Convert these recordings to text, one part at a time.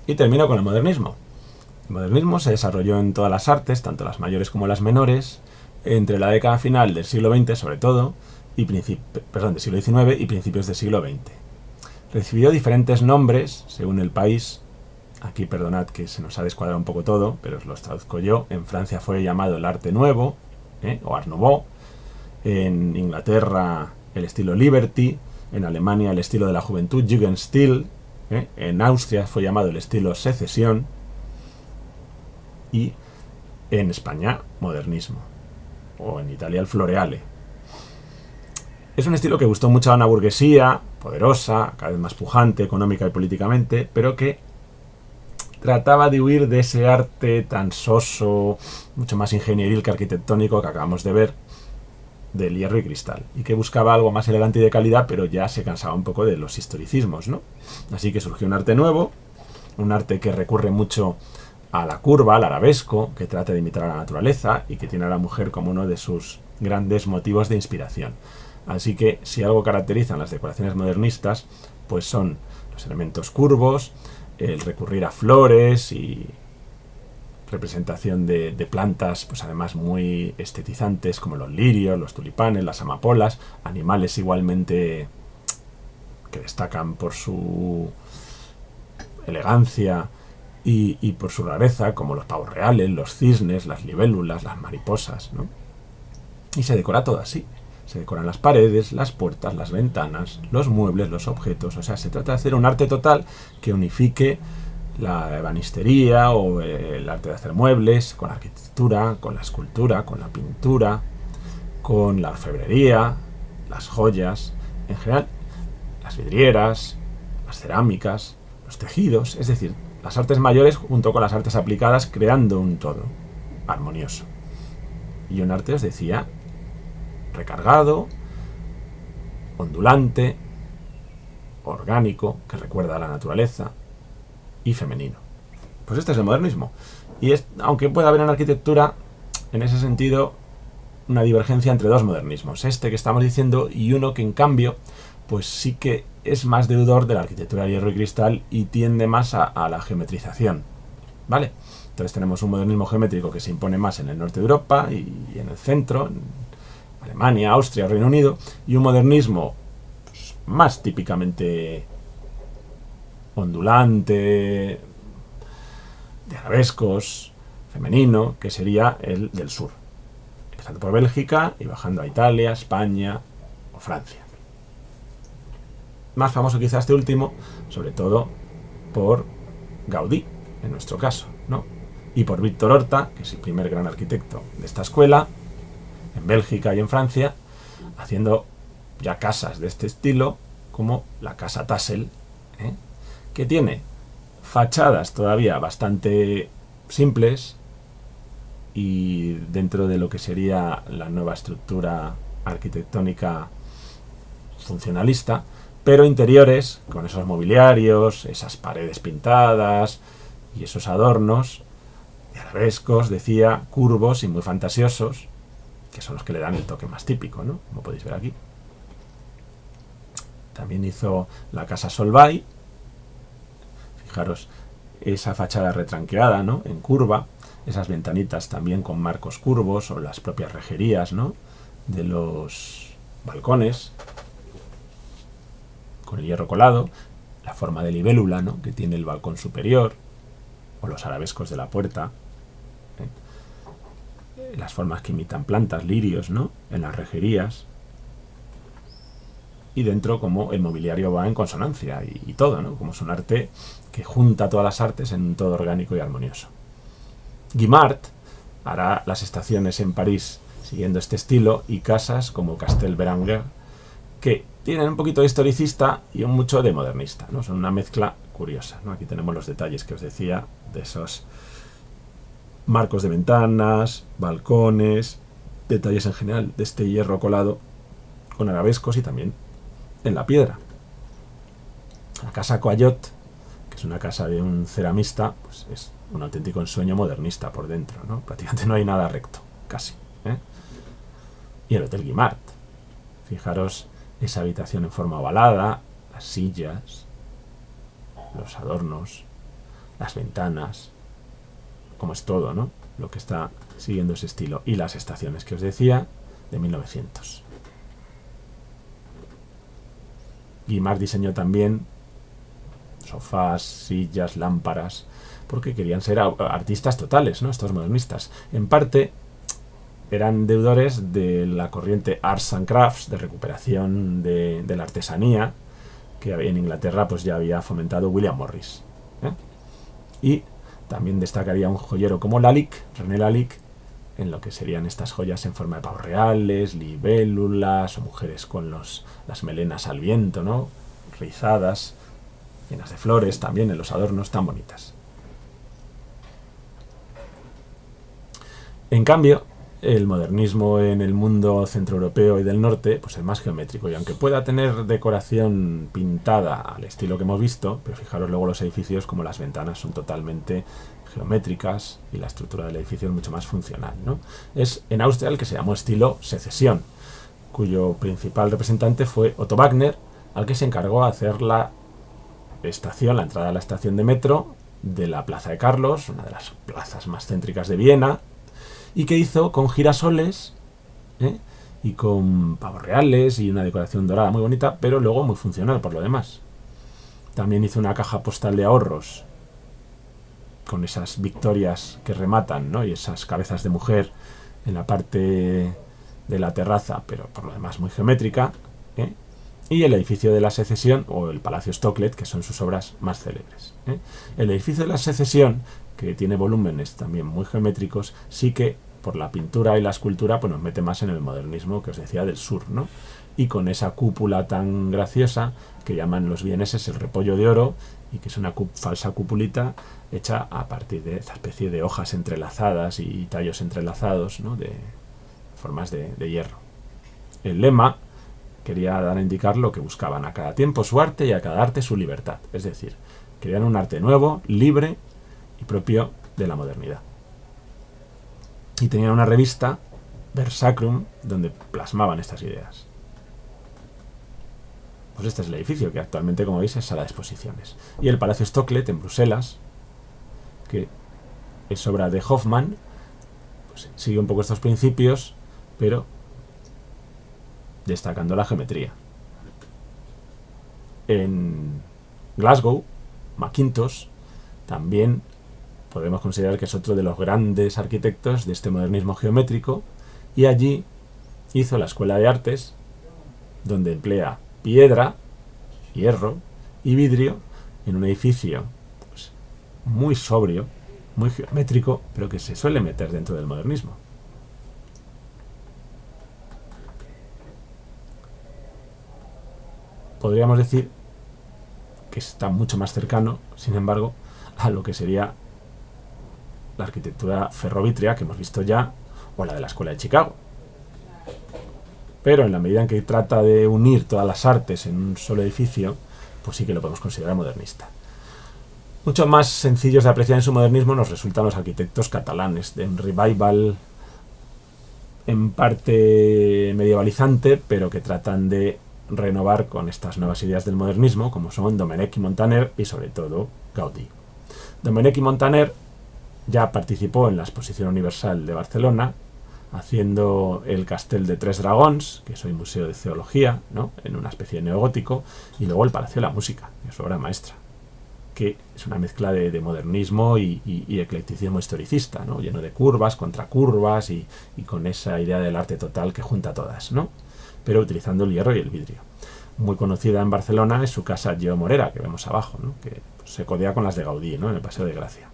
Y termino con el modernismo. El modernismo se desarrolló en todas las artes, tanto las mayores como las menores, entre la década final del siglo XX sobre todo, del siglo XIX y principios del siglo XX. Recibió diferentes nombres según el país. Aquí perdonad que se nos ha descuadrado un poco todo, pero os los traduzco yo. En Francia fue llamado el arte nuevo, o Art Nouveau. En Inglaterra el estilo Liberty. En Alemania el estilo de la juventud, Jugendstil. En Austria fue llamado el estilo Secesión. Y en España, modernismo. O en Italia el Floreale. Es un estilo que gustó mucho a una burguesía poderosa, cada vez más pujante económica y políticamente, pero que trataba de huir de ese arte tan soso, mucho más ingenieril que arquitectónico que acabamos de ver, del hierro y cristal, y que buscaba algo más elegante y de calidad, pero ya se cansaba un poco de los historicismos, ¿no? Así que surgió un arte nuevo, un arte que recurre mucho a la curva, al arabesco, que trata de imitar a la naturaleza y que tiene a la mujer como uno de sus grandes motivos de inspiración. Así que si algo caracterizan las decoraciones modernistas, pues son los elementos curvos, el recurrir a flores y representación de plantas, pues además muy estetizantes, como los lirios, los tulipanes, las amapolas, animales igualmente que destacan por su elegancia y por su rareza, como los pavos reales, los cisnes, las libélulas, las mariposas, ¿no? Y se decora todo así. Se decoran las paredes, las puertas, las ventanas, los muebles, los objetos. O sea, se trata de hacer un arte total que unifique la ebanistería o el arte de hacer muebles con la arquitectura, con la escultura, con la pintura, con la orfebrería, las joyas, en general, las vidrieras, las cerámicas, los tejidos, es decir, las artes mayores junto con las artes aplicadas, creando un todo armonioso. Y un arte, os decía, recargado, ondulante, orgánico, que recuerda a la naturaleza, y femenino. Pues este es el modernismo. Y aunque pueda haber en arquitectura, en ese sentido, una divergencia entre dos modernismos. Este que estamos diciendo y uno que, en cambio, pues sí que es más deudor de la arquitectura de hierro y cristal y tiende más a la geometrización. ¿Vale? Entonces tenemos un modernismo geométrico que se impone más en el norte de Europa y en el centro, en Alemania, Austria, Reino Unido, y un modernismo pues, más típicamente ondulante, de arabescos, femenino, que sería el del sur, empezando por Bélgica y bajando a Italia, España o Francia. Más famoso quizá este último, sobre todo por Gaudí, en nuestro caso, ¿no? Y por Víctor Horta, que es el primer gran arquitecto de esta escuela, en Bélgica y en Francia, haciendo ya casas de este estilo, como la Casa Tassel, que tiene fachadas todavía bastante simples y dentro de lo que sería la nueva estructura arquitectónica funcionalista, pero interiores con esos mobiliarios, esas paredes pintadas y esos adornos de arabescos, decía, curvos y muy fantasiosos, que son los que le dan el toque más típico, ¿no? Como podéis ver aquí. También hizo la Casa Solvay. Fijaros, esa fachada retranqueada, ¿no? En curva, esas ventanitas también con marcos curvos o las propias rejerías, ¿no? De los balcones con el hierro colado, la forma de libélula, ¿no? Que tiene el balcón superior o los arabescos de la puerta, las formas que imitan plantas, lirios, ¿no? En las rejerías. Y dentro como el mobiliario va en consonancia y todo, ¿no? Como es un arte que junta todas las artes en un todo orgánico y armonioso. Guimard hará las estaciones en París siguiendo este estilo y casas como Castel Berenguer, que tienen un poquito de historicista y un mucho de modernista, ¿no? Son una mezcla curiosa, ¿no? Aquí tenemos los detalles que os decía de esos marcos de ventanas, balcones, detalles en general de este hierro colado con arabescos y también en la piedra. La Casa Coyot, que es una casa de un ceramista, pues es un auténtico ensueño modernista por dentro, ¿no? Prácticamente no hay nada recto, casi, ¿eh? Y el Hotel Guimard. Fijaros esa habitación en forma ovalada, las sillas, los adornos, las ventanas, como es todo, ¿no? Lo que está siguiendo ese estilo. Y las estaciones que os decía, de 1900. Guimard diseñó también sofás, sillas, lámparas, porque querían ser artistas totales, ¿no? Estos modernistas. En parte eran deudores de la corriente Arts and Crafts, de recuperación de la artesanía, que en Inglaterra pues ya había fomentado William Morris. Y también destacaría un joyero como Lalique, René Lalique, en lo que serían estas joyas en forma de pavos reales, libélulas, o mujeres con las melenas al viento, ¿no? Rizadas, llenas de flores también en los adornos tan bonitas. En cambio, el modernismo en el mundo centroeuropeo y del norte pues es más geométrico, y aunque pueda tener decoración pintada al estilo que hemos visto, pero fijaros luego los edificios, como las ventanas son totalmente geométricas y la estructura del edificio es mucho más funcional, ¿no? Es en Austria el que se llamó estilo Secesión, cuyo principal representante fue Otto Wagner, al que se encargó hacer la entrada a la estación de metro de la Plaza de Carlos, una de las plazas más céntricas de Viena, y que hizo con girasoles y con pavos reales y una decoración dorada muy bonita, pero luego muy funcional por lo demás. También hizo una caja postal de ahorros con esas victorias que rematan, ¿no? Y esas cabezas de mujer en la parte de la terraza, pero por lo demás muy geométrica, y el edificio de la Secesión, o el Palacio Stocklet, que son sus obras más célebres. El edificio de la Secesión, que tiene volúmenes también muy geométricos, sí que por la pintura y la escultura pues nos mete más en el modernismo que os decía del sur, ¿no? Y con esa cúpula tan graciosa que llaman los vieneses el repollo de oro, y que es una falsa cupulita hecha a partir de esta especie de hojas entrelazadas y tallos entrelazados, ¿no? De formas de hierro. El lema quería dar a indicar lo que buscaban: a cada tiempo su arte y a cada arte su libertad. Es decir, querían un arte nuevo, libre y propio de la modernidad. Y tenían una revista, Versacrum, donde plasmaban estas ideas. Pues este es el edificio, que actualmente, como veis, es sala de exposiciones. Y el Palacio Stocklet, en Bruselas, que es obra de Hofmann, pues sigue un poco estos principios, pero destacando la geometría. En Glasgow, Mackintosh también podemos considerar que es otro de los grandes arquitectos de este modernismo geométrico, y allí hizo la Escuela de Artes, donde emplea piedra, hierro y vidrio en un edificio pues muy sobrio, muy geométrico, pero que se suele meter dentro del modernismo. Podríamos decir que está mucho más cercano, sin embargo, a lo que sería la arquitectura ferrovítrea que hemos visto ya, o la de la Escuela de Chicago. Pero en la medida en que trata de unir todas las artes en un solo edificio, pues sí que lo podemos considerar modernista. Mucho más sencillos de apreciar en su modernismo nos resultan los arquitectos catalanes, de un revival en parte medievalizante, pero que tratan de renovar con estas nuevas ideas del modernismo, como son Domènech y Montaner y sobre todo Gaudí. Domènech y Montaner ya participó en la Exposición Universal de Barcelona, haciendo el Castell de Tres Dragons, que es hoy Museo de Zoología, ¿no? En una especie de neogótico, y luego el Palacio de la Música, que es su obra maestra, que es una mezcla de modernismo y eclecticismo historicista, ¿no? Lleno de curvas, contracurvas y con esa idea del arte total que junta todas, ¿no? Pero utilizando el hierro y el vidrio. Muy conocida en Barcelona es su casa Geo Morera, que vemos abajo, ¿no? Que pues, se codea con las de Gaudí, ¿no? En el Paseo de Gracia.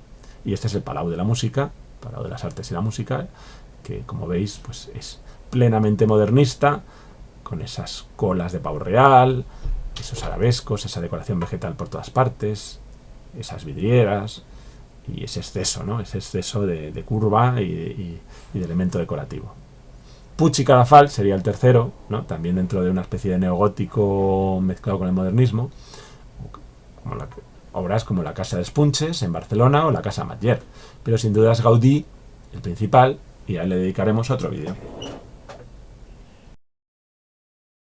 Y este es el Palau de la Música, Palau de las Artes y la Música, que como veis pues es plenamente modernista, con esas colas de pavo real, esos arabescos, esa decoración vegetal por todas partes, esas vidrieras y ese exceso, ¿no? Ese exceso de curva y de elemento decorativo. Puig y Cadafal sería el tercero, ¿no? También dentro de una especie de neogótico mezclado con el modernismo, como obras como la Casa de Espunches en Barcelona o la Casa Matller, pero sin duda es Gaudí el principal, y a él le dedicaremos otro vídeo.